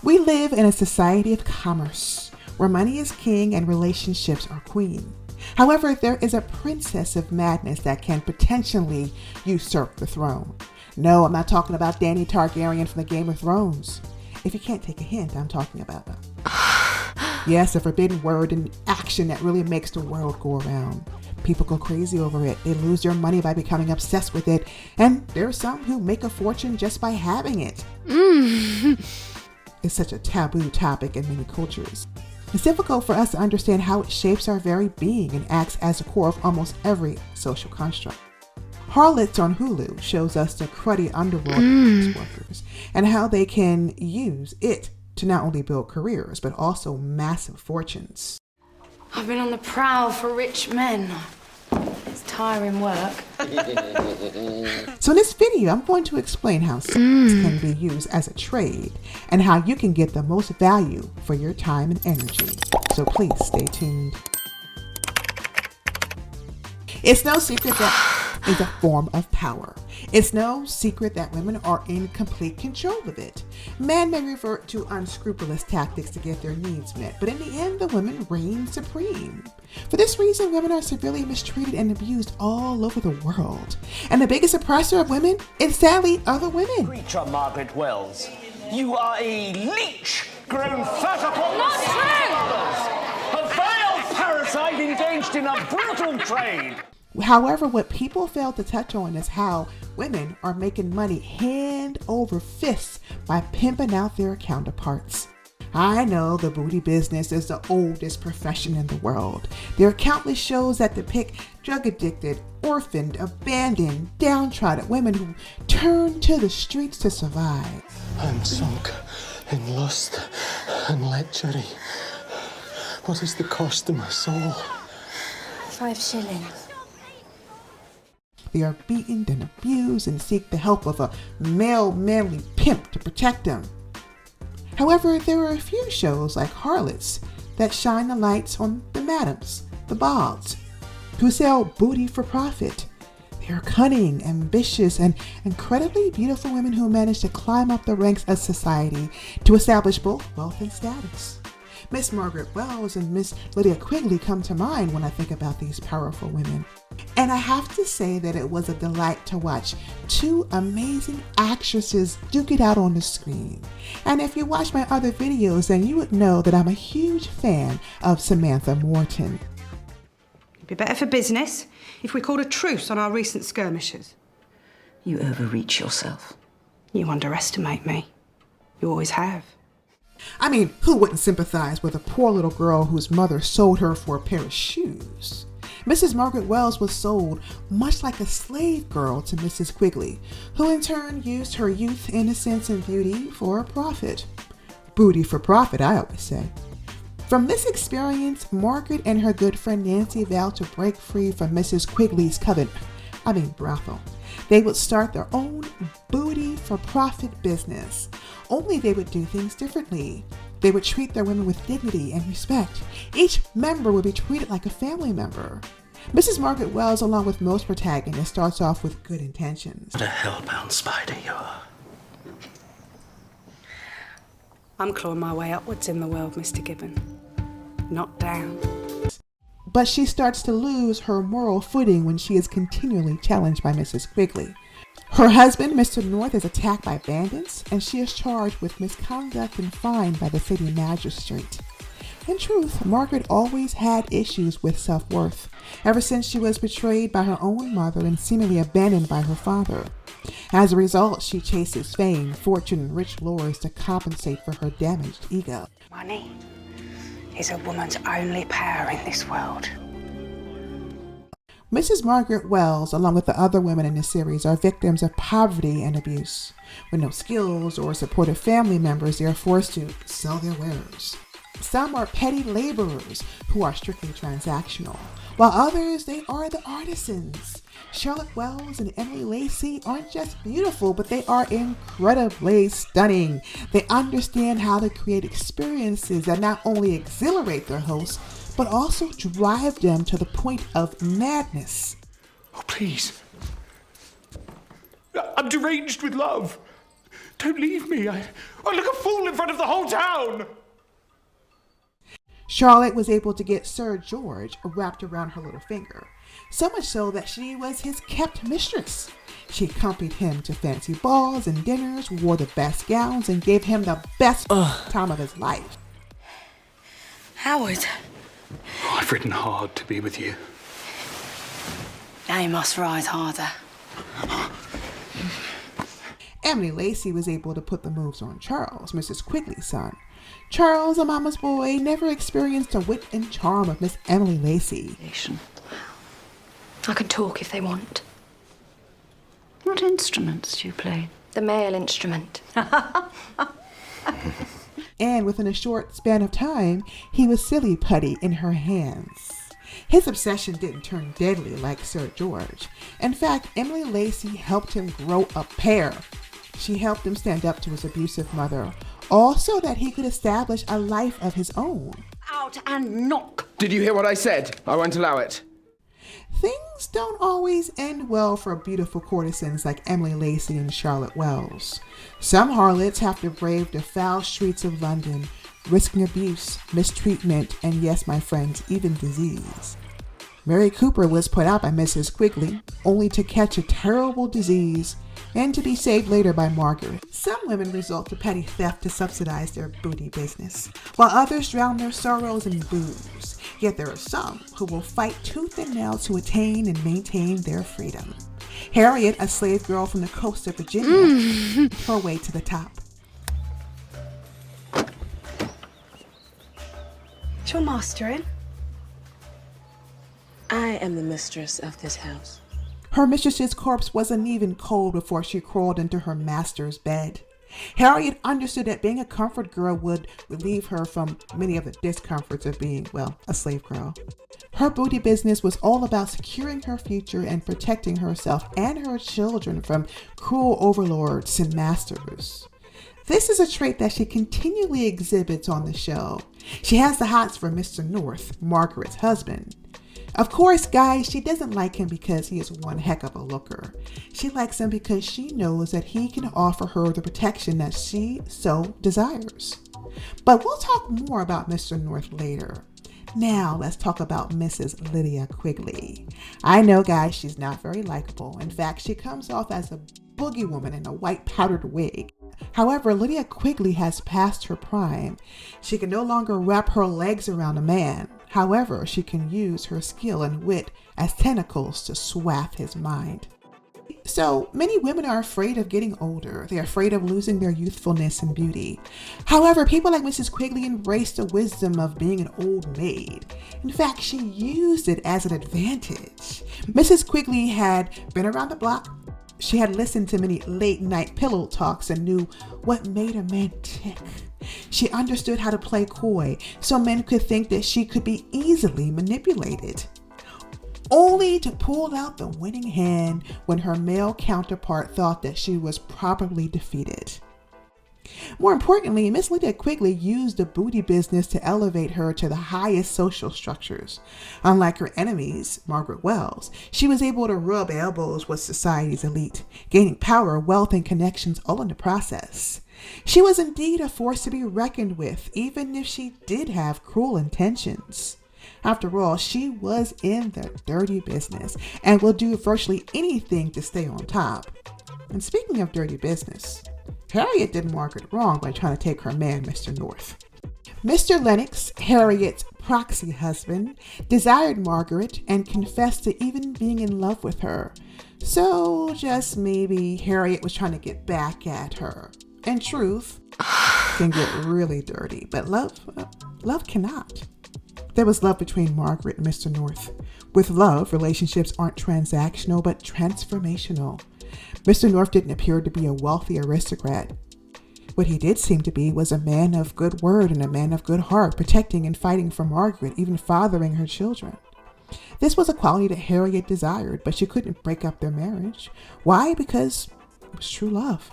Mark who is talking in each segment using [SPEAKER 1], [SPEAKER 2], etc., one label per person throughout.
[SPEAKER 1] We live in a society of commerce, where money is king and relationships are queen. However, there is a princess of madness that can potentially usurp the throne. No, I'm not talking about Danny Targaryen from the Game of Thrones. If you can't take a hint, I'm talking about yes, a forbidden word and action that really makes the world go around. People go crazy over it. They lose their money by becoming obsessed with it. And there are some who make a fortune just by having it. It's such a taboo topic in many cultures. It's difficult for us to understand how it shapes our very being and acts as the core of almost every social construct. Harlots on Hulu shows us the cruddy underworld workers and how they can use it to not only build careers, but also massive fortunes.
[SPEAKER 2] I've been on the prowl for rich men. It's tiring work.
[SPEAKER 1] So in this video, I'm going to explain how sex can be used as a trade and how you can get the most value for your time and energy. So please stay tuned. It's no secret that is a form of power. It's no secret that women are in complete control of it. Men may revert to unscrupulous tactics to get their needs met, but in the end, the women reign supreme. For this reason, women are severely mistreated and abused all over the world. And the biggest oppressor of women is sadly other women.
[SPEAKER 3] Preacher Margaret Wells, you are a leech grown fat upon
[SPEAKER 2] Not
[SPEAKER 3] true! A vile parasite engaged in a brutal trade.
[SPEAKER 1] However, what people fail to touch on is how women are making money hand over fist by pimping out their counterparts. I know the booty business is the oldest profession in the world. There are countless shows that depict drug-addicted, orphaned, abandoned, downtrodden women who turn to the streets to survive.
[SPEAKER 4] I'm sunk in lust and lechery. What is the cost of my soul?
[SPEAKER 2] 5 shillings.
[SPEAKER 1] They are beaten and abused and seek the help of a male manly pimp to protect them. However, there are a few shows like Harlots that shine the lights on the madams, the bogs, who sell booty for profit. They are cunning, ambitious, and incredibly beautiful women who manage to climb up the ranks of society to establish both wealth and status. Miss Margaret Wells and Miss Lydia Quigley come to mind when I think about these powerful women. And I have to say that it was a delight to watch two amazing actresses duke it out on the screen. And if you watch my other videos, then you would know that I'm a huge fan of Samantha Morton.
[SPEAKER 5] It'd be better for business if we called a truce on our recent skirmishes.
[SPEAKER 6] You overreach yourself.
[SPEAKER 5] You underestimate me. You always have.
[SPEAKER 1] I mean, who wouldn't sympathize with a poor little girl whose mother sold her for a pair of shoes? Mrs. Margaret Wells was sold much like a slave girl to Mrs. Quigley, who in turn used her youth, innocence, and beauty for a profit. Booty for profit, I always say. From this experience, Margaret and her good friend Nancy vowed to break free from Mrs. Quigley's brothel. They would start their own booty for profit business. Only they would do things differently. They would treat their women with dignity and respect. Each member would be treated like a family member. Mrs. Margaret Wells, along with most protagonists, starts off with good intentions.
[SPEAKER 4] What a hellbound spider you are.
[SPEAKER 5] I'm clawing my way upwards in the world, Mr. Gibbon. Not down.
[SPEAKER 1] But she starts to lose her moral footing when she is continually challenged by Mrs. Quigley. Her husband, Mr. North, is attacked by bandits, and she is charged with misconduct and fined by the city magistrate. In truth, Margaret always had issues with self-worth, ever since she was betrayed by her own mother and seemingly abandoned by her father. As a result, she chases fame, fortune, and rich lords to compensate for her damaged ego.
[SPEAKER 5] Money is a woman's only power in this world.
[SPEAKER 1] Mrs. Margaret Wells, along with the other women in the series, are victims of poverty and abuse. With no skills or supportive family members, they are forced to sell their wares. Some are petty laborers who are strictly transactional, while others, they are the artisans. Charlotte Wells and Emily Lacey aren't just beautiful, but they are incredibly stunning. They understand how to create experiences that not only exhilarate their hosts, but also drive them to the point of madness.
[SPEAKER 4] Oh, please. I'm deranged with love.
[SPEAKER 7] Don't leave me. I look a fool in front of the whole town.
[SPEAKER 1] Charlotte was able to get Sir George wrapped around her little finger, so much so that she was his kept mistress. She accompanied him to fancy balls and dinners, wore the best gowns, and gave him the best time of his life.
[SPEAKER 2] Howard.
[SPEAKER 7] I've ridden hard to be with you.
[SPEAKER 2] Now you must ride harder.
[SPEAKER 1] Emily Lacey was able to put the moves on Charles, Mrs. Quigley's son. Charles, a mama's boy, never experienced the wit and charm of Miss Emily Lacey.
[SPEAKER 2] I can talk if they want.
[SPEAKER 6] What instruments do you play?
[SPEAKER 2] The male instrument.
[SPEAKER 1] And within a short span of time, he was silly putty in her hands. His obsession didn't turn deadly like Sir George. In fact, Emily Lacey helped him grow a pair. She helped him stand up to his abusive mother, all so that he could establish a life of his own.
[SPEAKER 6] Out and knock!
[SPEAKER 8] Did you hear what I said? I won't allow it.
[SPEAKER 1] Things don't always end well for beautiful courtesans like Emily Lacey and Charlotte Wells. Some harlots have to brave the foul streets of London, risking abuse, mistreatment, and yes, my friends, even disease. Mary Cooper was put out by Mrs. Quigley, only to catch a terrible disease and to be saved later by Margaret. Some women resort to petty theft to subsidize their booty business, while others drown their sorrows in booze. Yet there are some who will fight tooth and nail to attain and maintain their freedom. Harriet, a slave girl from the coast of Virginia, her way to the top.
[SPEAKER 5] Is your master in?
[SPEAKER 9] I am the mistress of this house.
[SPEAKER 1] Her mistress's corpse wasn't even cold before she crawled into her master's bed. Harriet understood that being a comfort girl would relieve her from many of the discomforts of being, well, a slave girl. Her booty business was all about securing her future and protecting herself and her children from cruel overlords and masters. This is a trait that she continually exhibits on the show. She has the hots for Mr. North, Margaret's husband. Of course, guys, she doesn't like him because he is one heck of a looker. She likes him because she knows that he can offer her the protection that she so desires. But we'll talk more about Mr. North later. Now, let's talk about Mrs. Lydia Quigley. I know, guys, she's not very likable. In fact, she comes off as a boogie woman in a white powdered wig. However, Lydia Quigley has passed her prime. She can no longer wrap her legs around a man. However, she can use her skill and wit as tentacles to swath his mind. So, many women are afraid of getting older. They're afraid of losing their youthfulness and beauty. However, people like Mrs. Quigley embrace the wisdom of being an old maid. In fact, she used it as an advantage. Mrs. Quigley had been around the block. She had listened to many late-night pillow talks and knew what made a man tick. She understood how to play coy, so men could think that she could be easily manipulated, only to pull out the winning hand when her male counterpart thought that she was properly defeated. More importantly, Miss Lydia Quigley used the booty business to elevate her to the highest social structures. Unlike her enemies, Margaret Wells, she was able to rub elbows with society's elite, gaining power, wealth, and connections all in the process. She was indeed a force to be reckoned with, even if she did have cruel intentions. After all, she was in the dirty business and will do virtually anything to stay on top. And speaking of dirty business, Harriet did Margaret wrong by trying to take her man, Mr. North. Mr. Lennox, Harriet's proxy husband, desired Margaret and confessed to even being in love with her. So just maybe Harriet was trying to get back at her. And truth can get really dirty, but love cannot. There was love between Margaret and Mr. North. With love, relationships aren't transactional, but transformational. Mr. North didn't appear to be a wealthy aristocrat. What he did seem to be was a man of good word and a man of good heart, protecting and fighting for Margaret, even fathering her children. This was a quality that Harriet desired, but she couldn't break up their marriage. Why? Because it was true love.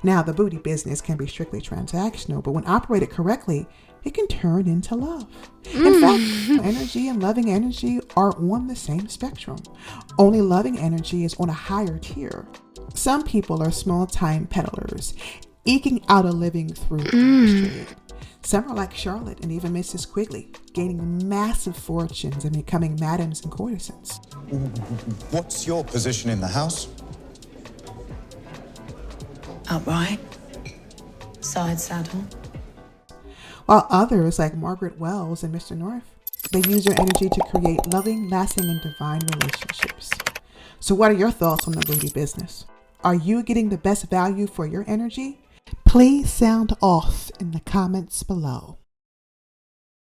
[SPEAKER 1] Now, the booty business can be strictly transactional, but when operated correctly, it can turn into love. In fact, energy and loving energy are on the same spectrum. Only loving energy is on a higher tier. Some people are small-time peddlers, eking out a living through trade. Some are like Charlotte and even Mrs. Quigley, gaining massive fortunes and becoming madams and courtesans.
[SPEAKER 10] What's your position in the house?
[SPEAKER 9] Upright. Side saddle.
[SPEAKER 1] While others, like Margaret Wells and Mr. North, they use their energy to create loving, lasting, and divine relationships. So what are your thoughts on the lady business? Are you getting the best value for your energy? Please sound off in the comments below.